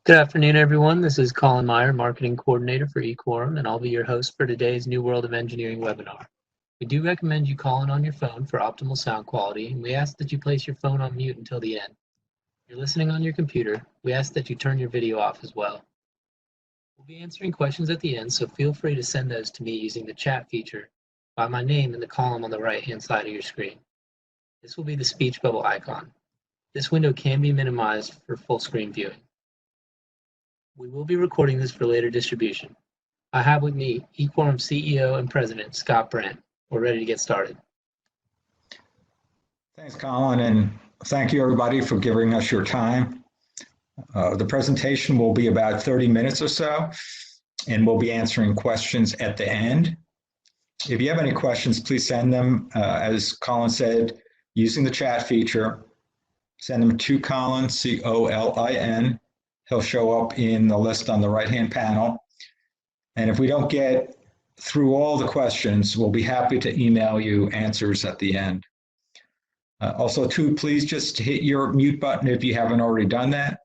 Good afternoon, everyone. This is Colin Meyer, Marketing Coordinator for eQuorum, and I'll be your host for today's New World of Engineering webinar. We do recommend you call in on your phone for optimal sound quality, and we ask that you place your phone on mute until the end. If you're listening on your computer, we ask that you turn your video off as well. We'll be answering questions at the end, so feel free to send those to me using the chat feature by my name in the column on the right-hand side of your screen. This will be the speech bubble icon. This window can be minimized for full screen viewing. We will be recording this for later distribution. I have with me eQuorum CEO and President Scott Brandt. We're ready to get started. Thanks, Colin, and thank you everybody for giving us your time. The presentation will be about 30 minutes or so, and we'll be answering questions at the end. If you have any questions, please send them, as Colin said, using the chat feature. Send them to Colin, C-O-L-I-N. He'll show up in the list on the right-hand panel. And if we don't get through all the questions, we'll be happy to email you answers at the end. Also, too, please just hit your mute button if you haven't already done that.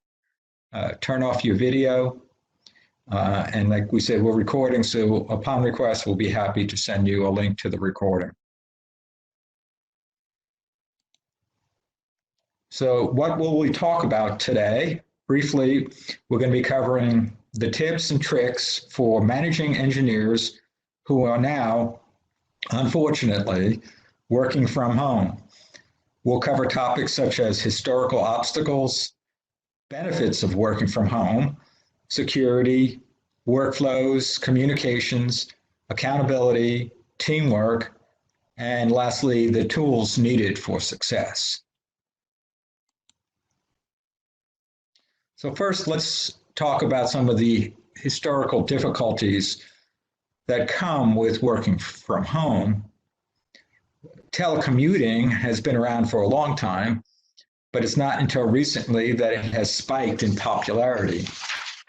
Turn off your video. And like we said, we're recording, so upon request, we'll be happy to send you a link to the recording. So what will we talk about today? Briefly, we're going to be covering the tips and tricks for managing engineers who are now, unfortunately, working from home. We'll cover topics such as historical obstacles, benefits of working from home, security, workflows, communications, accountability, teamwork, and lastly, the tools needed for success. So first, let's talk about some of the historical difficulties that come with working from home. Telecommuting has been around for a long time, but it's not until recently that it has spiked in popularity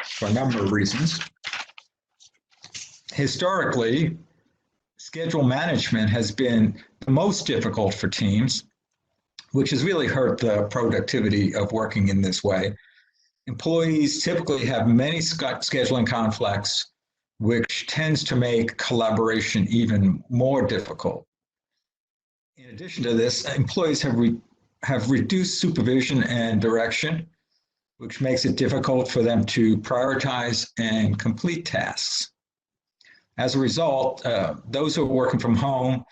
for a number of reasons. Historically, schedule management has been the most difficult for teams, which has really hurt the productivity of working in this way. Employees typically have many scheduling conflicts, which tends to make collaboration even more difficult. In addition to this, employees have reduced supervision and direction, which makes it difficult for them to prioritize and complete tasks. As a result, those who are working from home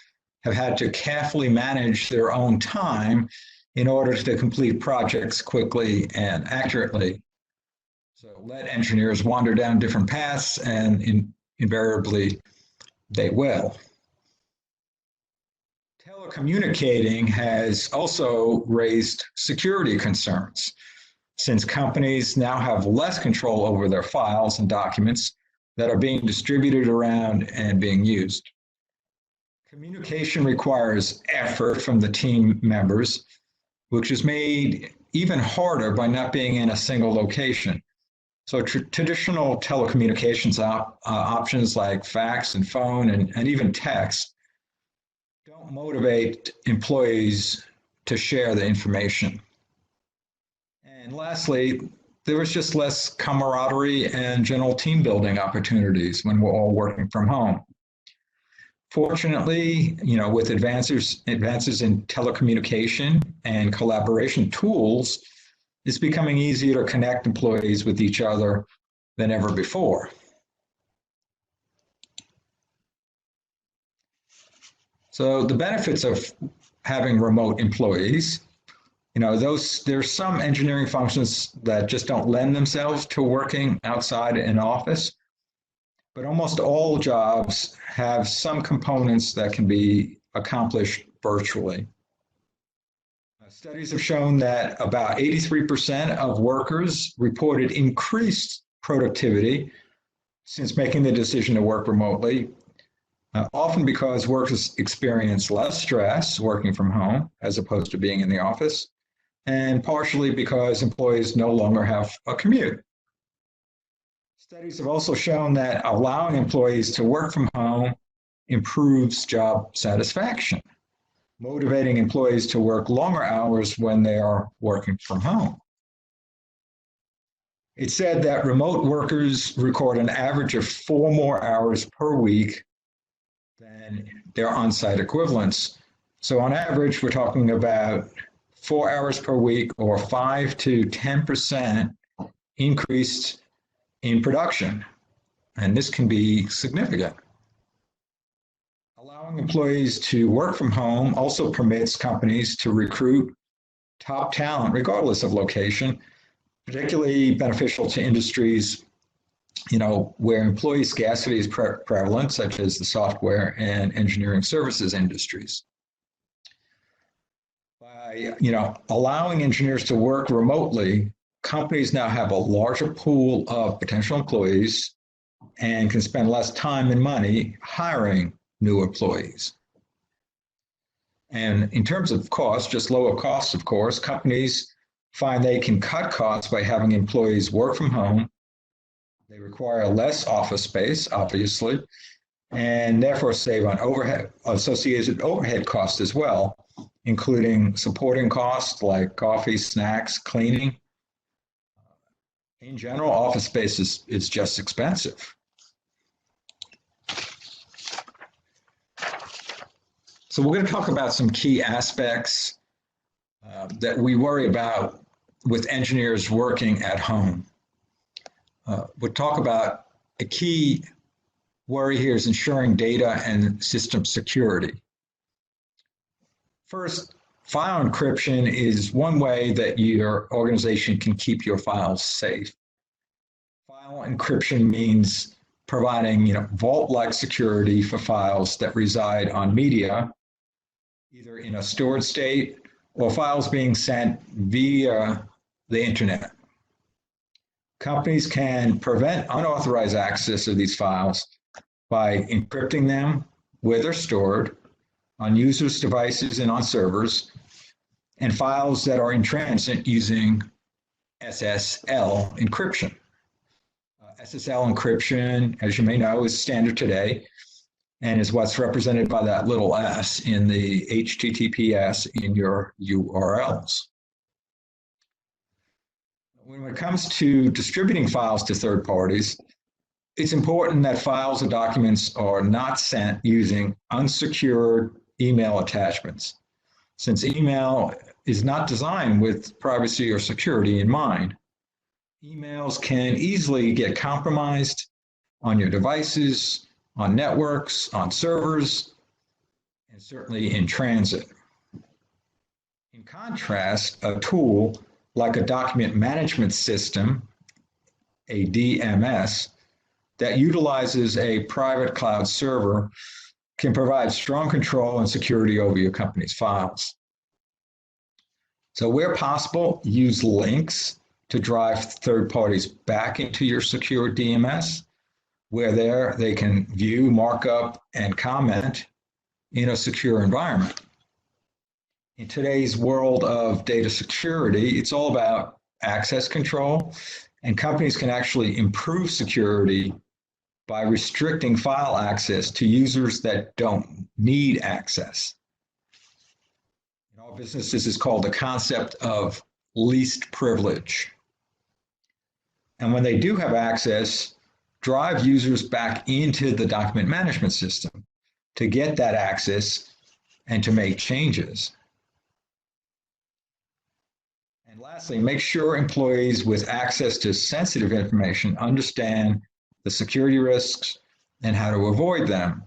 have had to carefully manage their own time in order to complete projects quickly and accurately. So let engineers wander down different paths, and invariably they will. Telecommunicating has also raised security concerns, since companies now have less control over their files and documents that are being distributed around and being used. Communication requires effort from the team members, which is made even harder by not being in a single location. So traditional telecommunications options like fax and phone and even text don't motivate employees to share the information. And lastly, there was just less camaraderie and general team building opportunities when we're all working from home. Fortunately, with advances in telecommunication and collaboration tools, it's becoming easier to connect employees with each other than ever before. So the benefits of having remote employees, there's some engineering functions that just don't lend themselves to working outside an office, but almost all jobs have some components that can be accomplished virtually. Studies have shown that about 83% of workers reported increased productivity since making the decision to work remotely, often because workers experience less stress working from home as opposed to being in the office, and partially because employees no longer have a commute. Studies have also shown that allowing employees to work from home improves job satisfaction, motivating employees to work longer hours when they are working from home. It said that remote workers record an average of 4 more hours per week than their on-site equivalents. So on average, we're talking about 4 hours per week or 5 to 10% increase in production. And this can be significant. Allowing employees to work from home also permits companies to recruit top talent regardless of location, particularly beneficial to industries, where employee scarcity is prevalent, such as the software and engineering services industries. By, allowing engineers to work remotely, companies now have a larger pool of potential employees and can spend less time and money hiring new employees. And in terms of cost, just lower costs, of course, companies find they can cut costs by having employees work from home. They require less office space, obviously, and therefore save on associated overhead costs as well, including supporting costs like coffee, snacks, cleaning. In general, office space is just expensive. So we're going to talk about some key aspects that we worry about with engineers working at home. We'll talk about a key worry here is ensuring data and system security. First, file encryption is one way that your organization can keep your files safe. File encryption means providing vault-like security for files that reside on media, either in a stored state or files being sent via the internet. Companies can prevent unauthorized access of these files by encrypting them where they're stored, on users' devices and on servers, and files that are in transit using SSL encryption. SSL encryption, as you may know, is standard today and is what's represented by that little s in the HTTPS in your URLs. When it comes to distributing files to third parties, it's important that files or documents are not sent using unsecured email attachments, since email is not designed with privacy or security in mind. Emails can easily get compromised on your devices, on networks, on servers, and certainly in transit. In contrast, a tool like a document management system, a DMS, that utilizes a private cloud server can provide strong control and security over your company's files. So where possible, use links to drive third parties back into your secure DMS, where there they can view, markup, and comment in a secure environment. In today's world of data security, it's all about access control, and companies can actually improve security by restricting file access to users that don't need access. In our business, this is called the concept of least privilege. And when they do have access, drive users back into the document management system to get that access and to make changes. And lastly, make sure employees with access to sensitive information understand the security risks and how to avoid them.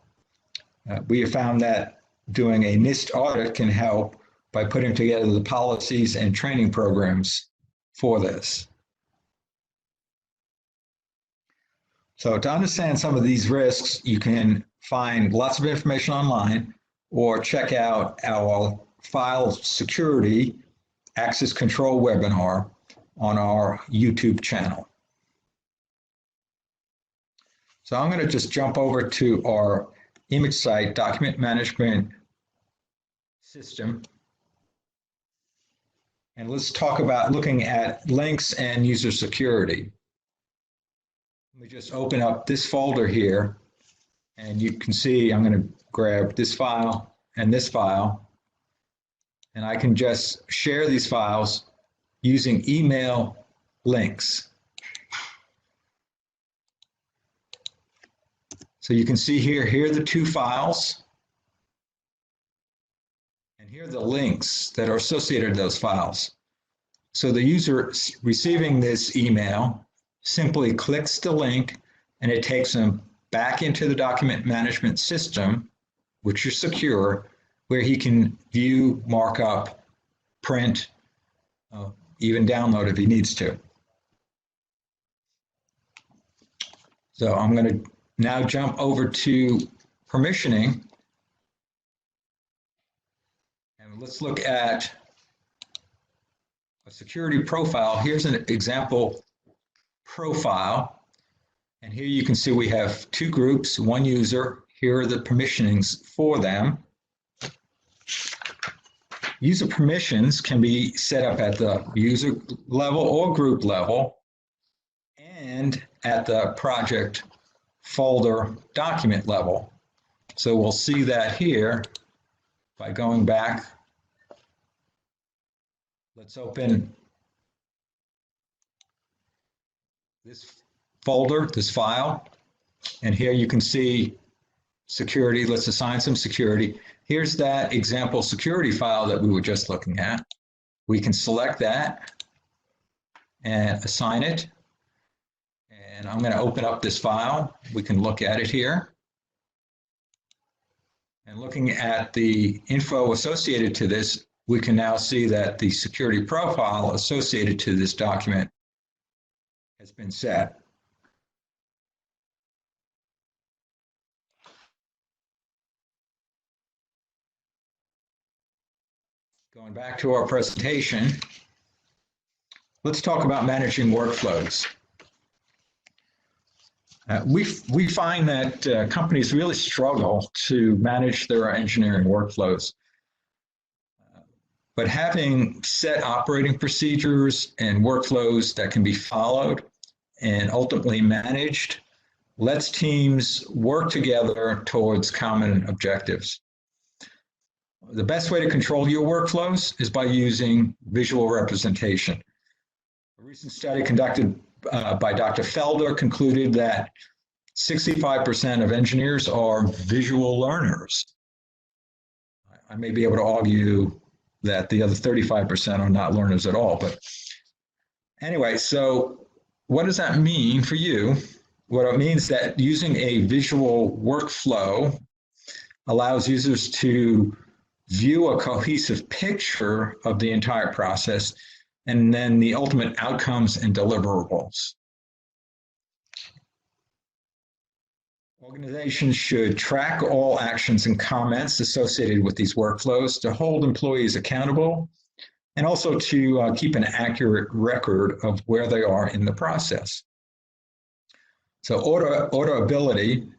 We have found that doing a NIST audit can help by putting together the policies and training programs for this. So to understand some of these risks, you can find lots of information online or check out our file security access control webinar on our YouTube channel. So I'm going to just jump over to our image site document management system. And let's talk about looking at links and user security. Let me just open up this folder here, and you can see I'm going to grab this file and this file, and I can just share these files using email links. So you can see here are the two files. And here are the links that are associated with those files. So the user receiving this email simply clicks the link and it takes them back into the document management system, which is secure, where he can view, markup, print, even download if he needs to. So I'm going to now jump over to permissioning. And let's look at a security profile. Here's an example profile. And here you can see we have two groups, one user. Here are the permissionings for them. User permissions can be set up at the user level or group level and at the project folder document level. So we'll see that here by going back. Let's open this folder, this file, and here you can see security. Let's assign some security. Here's that example security file that we were just looking at. We can select that and assign it. And I'm going to open up this file. We can look at it here. And looking at the info associated to this, we can now see that the security profile associated to this document has been set. Going back to our presentation, let's talk about managing workflows. We find that companies really struggle to manage their engineering workflows. But having set operating procedures and workflows that can be followed and ultimately managed lets teams work together towards common objectives. The best way to control your workflows is by using visual representation. A recent study conducted by Dr. Felder concluded that 65% of engineers are visual learners. I may be able to argue that the other 35% are not learners at all. But anyway, so what does that mean for you? What it means that using a visual workflow allows users to view a cohesive picture of the entire process and then the ultimate outcomes and deliverables. Organizations should track all actions and comments associated with these workflows to hold employees accountable and also to keep an accurate record of where they are in the process. So auditability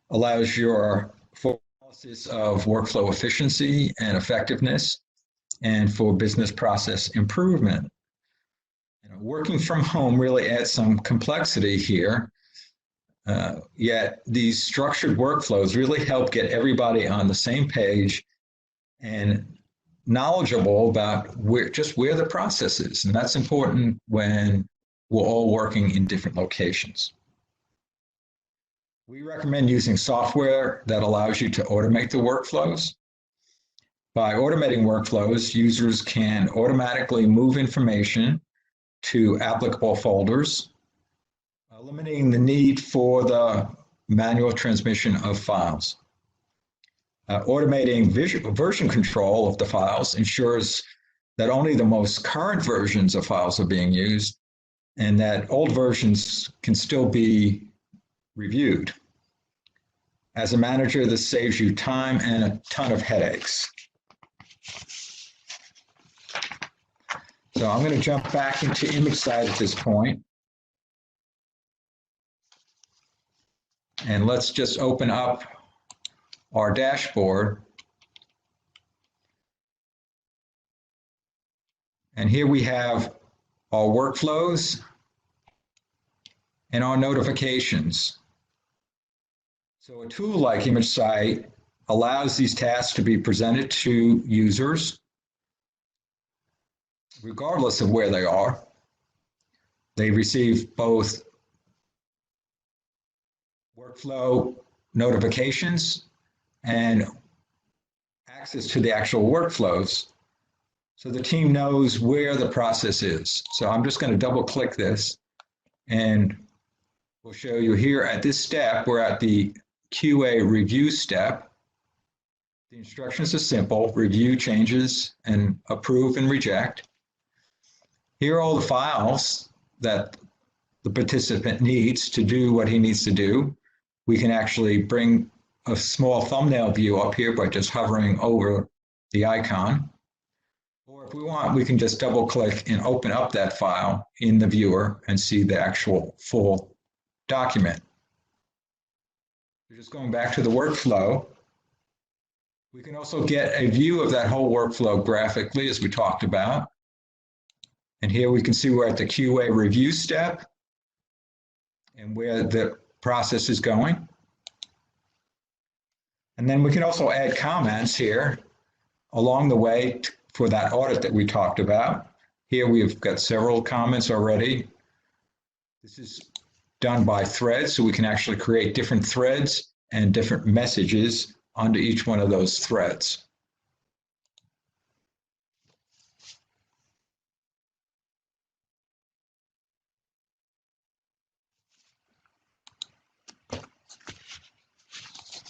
allows your analysis of workflow efficiency and effectiveness and for business process improvement. Working from home really adds some complexity here. Yet these structured workflows really help get everybody on the same page and knowledgeable about where the process is. And that's important when we're all working in different locations. We recommend using software that allows you to automate the workflows. By automating workflows, users can automatically move information to applicable folders, eliminating the need for the manual transmission of files. Automating version control of the files ensures that only the most current versions of files are being used and that old versions can still be reviewed. As a manager, this saves you time and a ton of headaches. So I'm going to jump back into ImageSight at this point. And let's just open up our dashboard. And here we have our workflows and our notifications. So a tool like ImageSight allows these tasks to be presented to users regardless of where they are. They receive both workflow notifications and access to the actual workflows so the team knows where the process is. So I'm just going to double click this and we'll show you here at this step, we're at the QA review step. The instructions are simple: review changes and approve and reject. Here are all the files that the participant needs to do what he needs to do. We can actually bring a small thumbnail view up here by just hovering over the icon. Or if we want, we can just double click and open up that file in the viewer and see the actual full document. We're just going back to the workflow. We can also get a view of that whole workflow graphically, as we talked about. And here we can see we're at the QA review step and where the process is going. And then we can also add comments here along the way for that audit that we talked about. Here we've got several comments already. This is done by threads, so we can actually create different threads and different messages onto each one of those threads.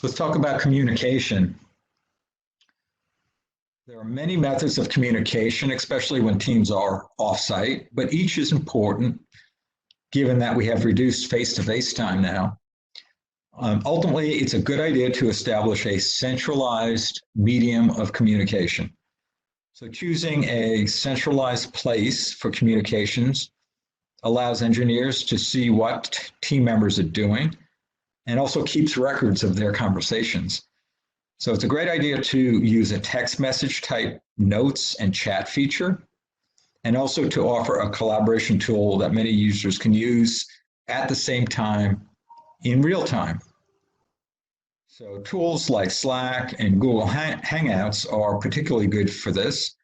Let's talk about communication. There are many methods of communication, especially when teams are off-site, but each is important given that we have reduced face-to-face time now. Ultimately, it's a good idea to establish a centralized medium of communication. So choosing a centralized place for communications allows engineers to see what team members are doing and also keeps records of their conversations. So it's a great idea to use a text message type notes and chat feature, and also to offer a collaboration tool that many users can use at the same time in real time. So tools like Slack and Google Hangouts are particularly good for this,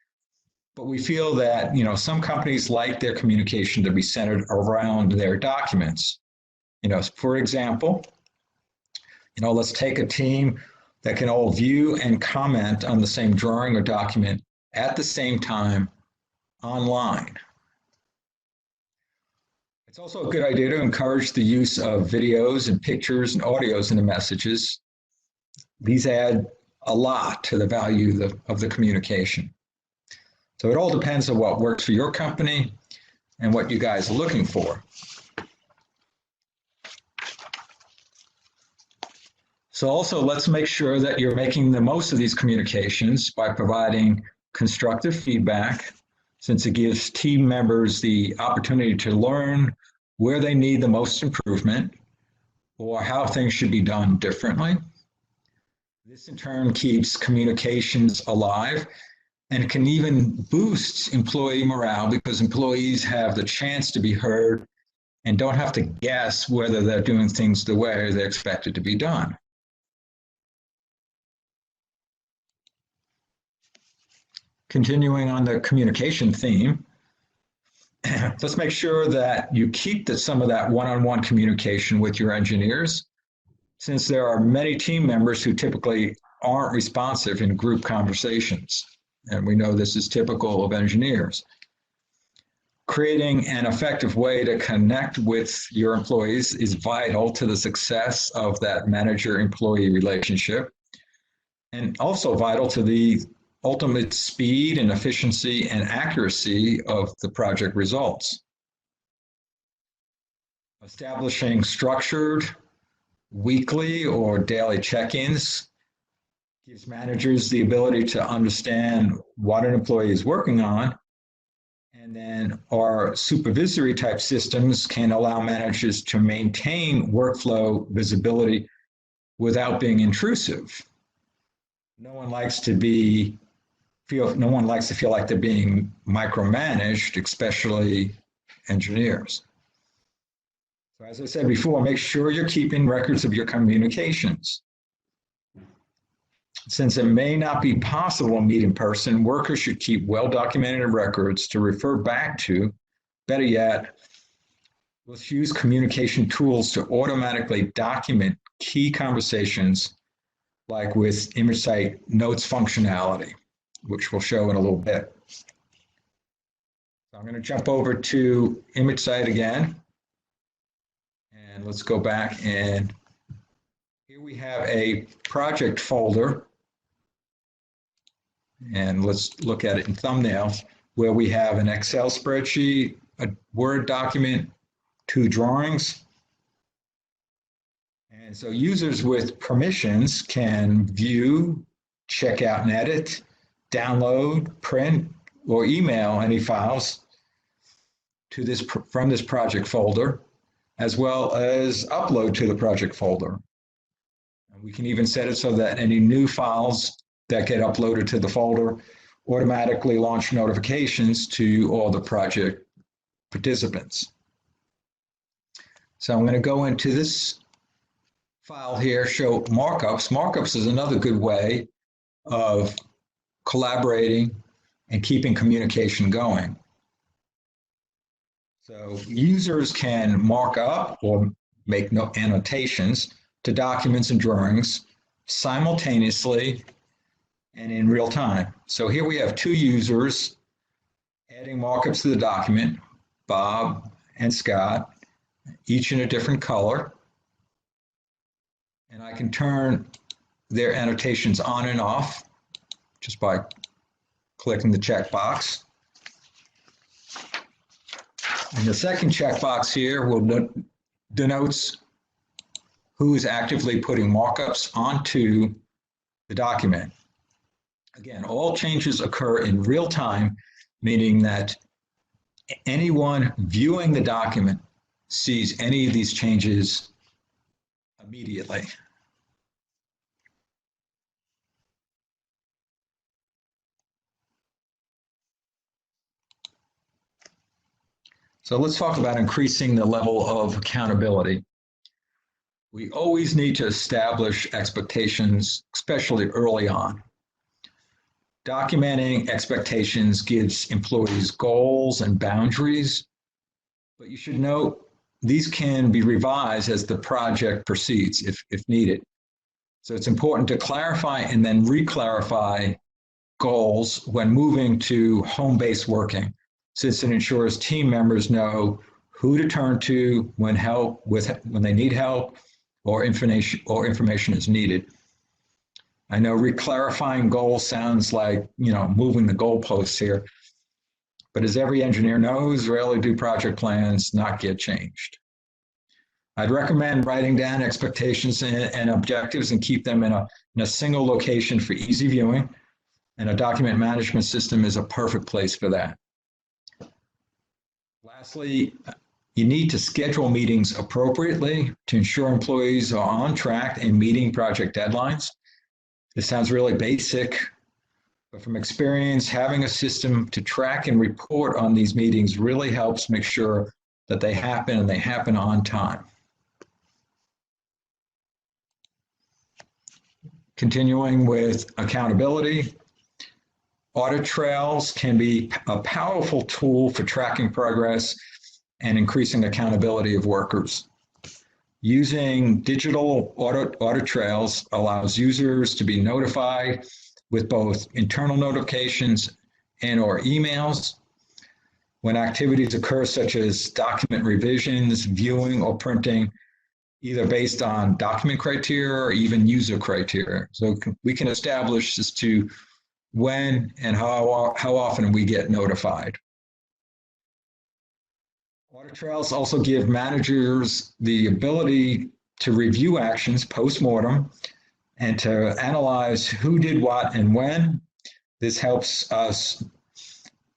but we feel that some companies like their communication to be centered around their documents. For example, let's take a team that can all view and comment on the same drawing or document at the same time online. It's also a good idea to encourage the use of videos and pictures and audios in the messages. These add a lot to the value of the communication. So it all depends on what works for your company and what you guys are looking for. So also, let's make sure that you're making the most of these communications by providing constructive feedback, since it gives team members the opportunity to learn where they need the most improvement or how things should be done differently. This in turn keeps communications alive and can even boost employee morale because employees have the chance to be heard and don't have to guess whether they're doing things the way they're expected to be done. Continuing on the communication theme, let's make sure that you keep some of that one-on-one communication with your engineers, since there are many team members who typically aren't responsive in group conversations. And we know this is typical of engineers. Creating an effective way to connect with your employees is vital to the success of that manager-employee relationship, and also vital to the ultimate speed and efficiency and accuracy of the project results. Establishing structured weekly or daily check-ins gives managers the ability to understand what an employee is working on, and then our supervisory type systems can allow managers to maintain workflow visibility without being intrusive. No one likes to feel like they're being micromanaged, especially engineers. So as I said before, make sure you're keeping records of your communications. Since it may not be possible to meet in person, workers should keep well-documented records to refer back to. Better yet, let's use communication tools to automatically document key conversations, like with ImageSight Notes functionality, which we'll show in a little bit. So I'm going to jump over to ImageSight again. And let's go back, and here we have a project folder. And let's look at it in thumbnails, where we have an Excel spreadsheet, a Word document, 2 drawings. And so users with permissions can view, check out and edit, download, print, or email any files to this from this project folder, as well as upload to the project folder. And we can even set it so that any new files that get uploaded to the folder automatically launch notifications to all the project participants. So I'm going to go into this file here, show markups. Markups is another good way of collaborating and keeping communication going. So users can mark up or make annotations to documents and drawings simultaneously and in real time. So here we have 2 users adding markups to the document, Bob and Scott, each in a different color. And I can turn their annotations on and off just by clicking the checkbox. And the second checkbox here will denotes who is actively putting markups onto the document. Again, all changes occur in real time, meaning that anyone viewing the document sees any of these changes immediately. So let's talk about increasing the level of accountability. We always need to establish expectations, especially early on. Documenting expectations gives employees goals and boundaries, but you should note these can be revised as the project proceeds if needed. So it's important to clarify and then re-clarify goals when moving to home-based working, since it ensures team members know who to turn to when they need help or information is needed. I know re-clarifying goals sounds like, moving the goalposts here, but as every engineer knows, rarely do project plans not get changed. I'd recommend writing down expectations and objectives and keep them in a single location for easy viewing, and a document management system is a perfect place for that. Lastly, you need to schedule meetings appropriately to ensure employees are on track and meeting project deadlines. This sounds really basic, but from experience, having a system to track and report on these meetings really helps make sure that they happen and they happen on time. Continuing with accountability, audit trails can be a powerful tool for tracking progress and increasing accountability of workers. Using digital audit trails allows users to be notified with both internal notifications and/or emails when activities occur, such as document revisions, viewing, or printing, either based on document criteria or even user criteria. So we can establish as to when and how often we get notified. Audit trails also give managers the ability to review actions post-mortem and to analyze who did what and when. This helps us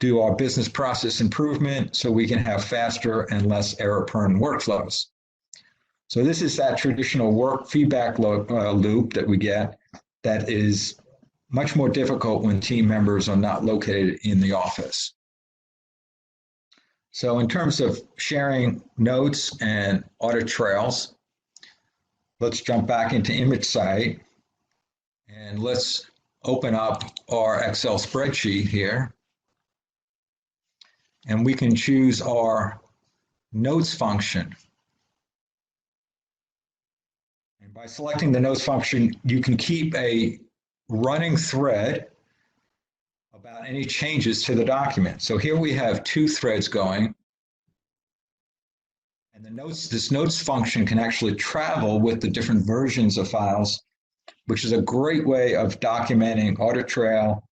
do our business process improvement so we can have faster and less error-prone workflows. So this is that traditional work feedback loop that we get that is much more difficult when team members are not located in the office. So in terms of sharing notes and audit trails, let's jump back into ImageSight and let's open up our Excel spreadsheet here. And we can choose our notes function. And by selecting the notes function, you can keep a running thread about any changes to the document. So here we have two threads going, and this notes function can actually travel with the different versions of files, which is a great way of documenting audit trail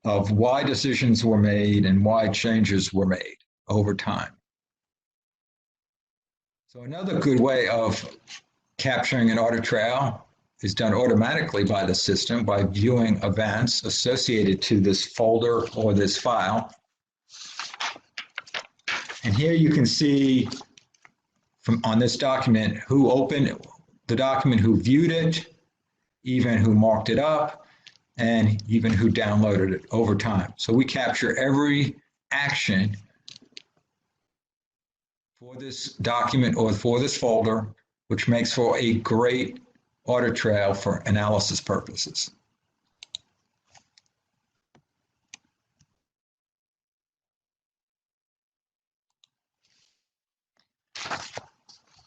of why decisions were made and why changes were made over time. So another good way of capturing an audit trail is done automatically by the system by viewing events associated to this folder or this file. And here you can see on this document who opened the document, who viewed it, even who marked it up, and even who downloaded it over time. So we capture every action for this document or for this folder, which makes for a great audit trail for analysis purposes.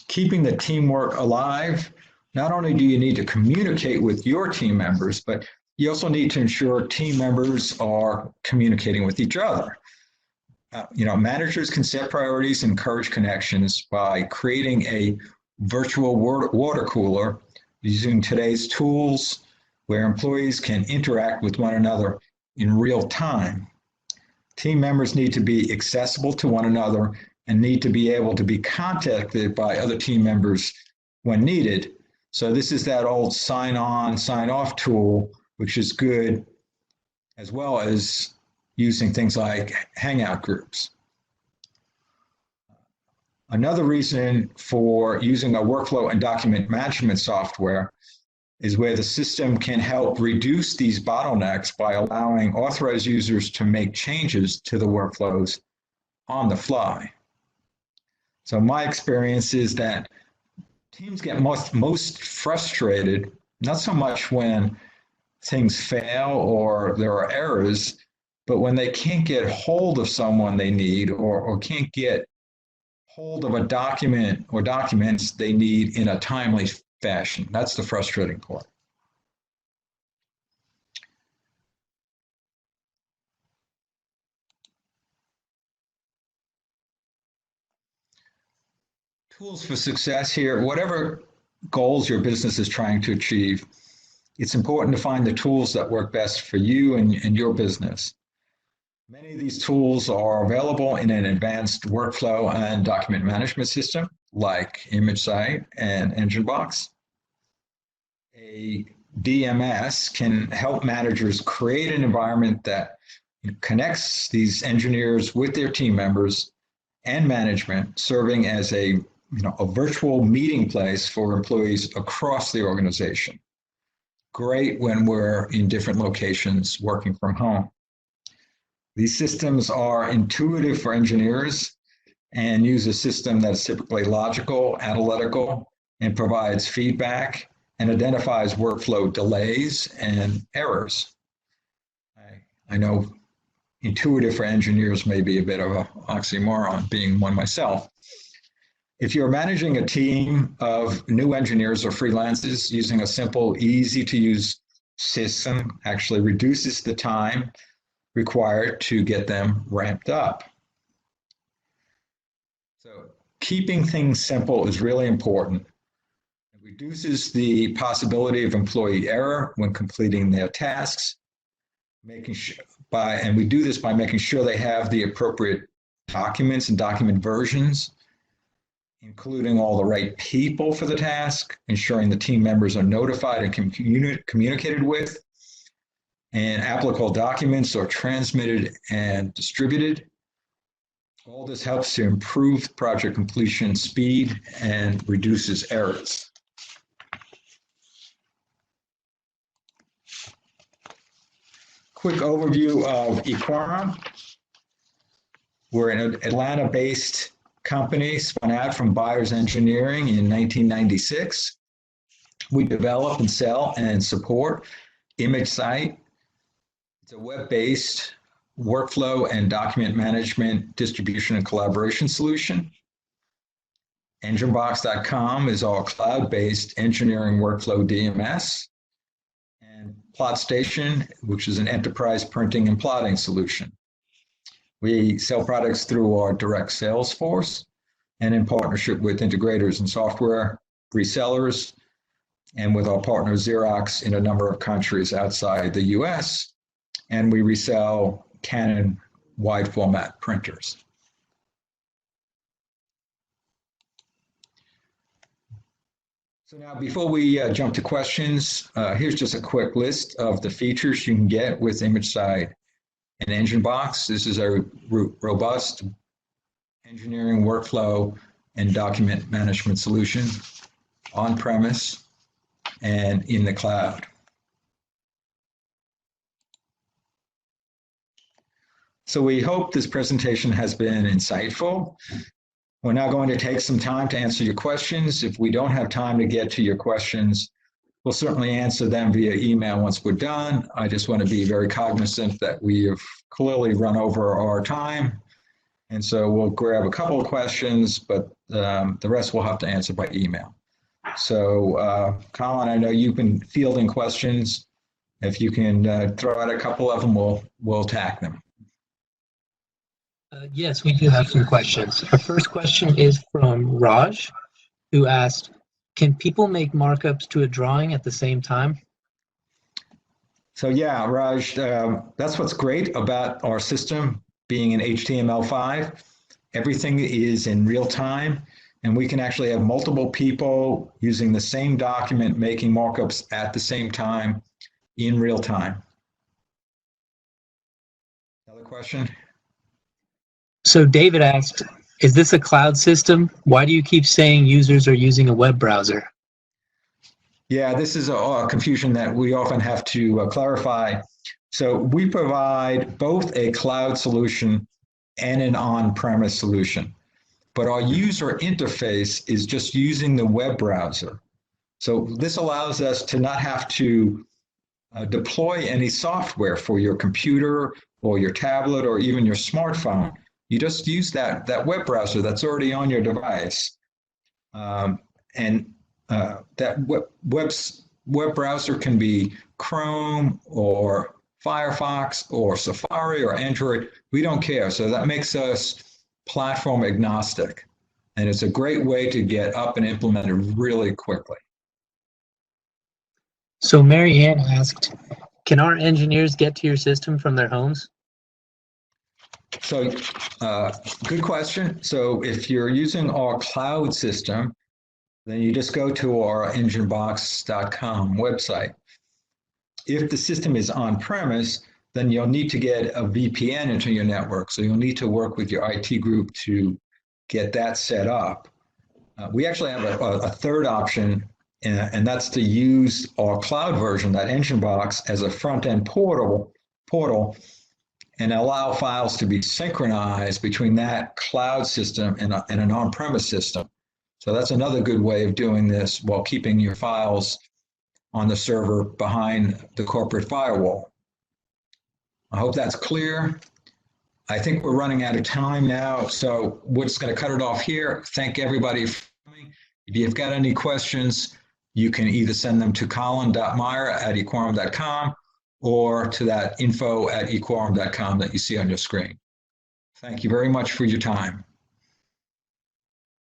Keeping the teamwork alive, not only do you need to communicate with your team members, but you also need to ensure team members are communicating with each other. Managers can set priorities and encourage connections by creating a virtual water cooler using today's tools where employees can interact with one another in real time. Team members need to be accessible to one another and need to be able to be contacted by other team members when needed. So this is that old sign on, sign off tool, which is good, as well as using things like Hangout groups. Another reason for using a workflow and document management software is where the system can help reduce these bottlenecks by allowing authorized users to make changes to the workflows on the fly. So my experience is that teams get most frustrated, not so much when things fail or there are errors, but when they can't get hold of someone they need or can't get hold of a document or documents they need in a timely fashion. That's the frustrating part. Tools for success here, whatever goals your business is trying to achieve, it's important to find the tools that work best for you and your business. Many of these tools are available in an advanced workflow and document management system like ImageSight and EngineBox. A DMS can help managers create an environment that connects these engineers with their team members and management, serving as a virtual meeting place for employees across the organization. Great when we're in different locations working from home. These systems are intuitive for engineers and use a system that's typically logical, analytical, and provides feedback and identifies workflow delays and errors. I know intuitive for engineers may be a bit of an oxymoron, being one myself. If you're managing a team of new engineers or freelancers, using a simple, easy-to-use system actually reduces the time required to get them ramped up. So keeping things simple is really important. It reduces the possibility of employee error when completing their tasks, and we do this by making sure they have the appropriate documents and document versions, including all the right people for the task, ensuring the team members are notified and communicated with, and applicable documents are transmitted and distributed. All this helps to improve project completion speed and reduces errors. Quick overview of eQuorum. We're an Atlanta-based company spun out from Byers Engineering in 1996. We develop and sell and support ImageSight. It's a web-based workflow and document management, distribution, and collaboration solution. EngineBox.com is our cloud-based engineering workflow DMS. And PlotStation, which is an enterprise printing and plotting solution. We sell products through our direct sales force and in partnership with integrators and software resellers, and with our partner Xerox in a number of countries outside the US. And we resell Canon wide format printers. So now before we jump to questions, here's just a quick list of the features you can get with ImageSight and EngineBox. This is a robust engineering workflow and document management solution on-premise and in the cloud. So we hope this presentation has been insightful. We're now going to take some time to answer your questions. If we don't have time to get to your questions, we'll certainly answer them via email once we're done. I just want to be very cognizant that we have clearly run over our time. And so we'll grab a couple of questions, but the rest we'll have to answer by email. So Colin, I know you've been fielding questions. If you can throw out a couple of them, we'll attack them. Yes, we do have some questions. Our first question is from Raj, who asked, can people make markups to a drawing at the same time? So yeah, Raj, that's what's great about our system being in HTML5. Everything is in real time, and we can actually have multiple people using the same document making markups at the same time in real time. Another question? So David asked, is this a cloud system? Why do you keep saying users are using a web browser? Yeah, this is a confusion that we often have to clarify. So we provide both a cloud solution and an on-premise solution, but our user interface is just using the web browser. So this allows us to not have to deploy any software for your computer or your tablet or even your smartphone. You just use that web browser that's already on your device. That web browser can be Chrome or Firefox or Safari or Android. We don't care. So that makes us platform agnostic. And it's a great way to get up and implemented really quickly. So Mary Ann asked, can our engineers get to your system from their homes? So good question. So if you're using our cloud system, then you just go to our enginebox.com website. If the system is on-premise, then you'll need to get a VPN into your network. So you'll need to work with your IT group to get that set up. We actually have a third option, and that's to use our cloud version, that EngineBox, as a front-end portal and allow files to be synchronized between that cloud system and an on-premise system. So that's another good way of doing this while keeping your files on the server behind the corporate firewall. I hope that's clear. I think we're running out of time now, so we're just going to cut it off here. Thank everybody for coming. If you've got any questions, you can either send them to colin.meyer@equorum.com or to that info@equorum.com that you see on your screen. Thank you very much for your time.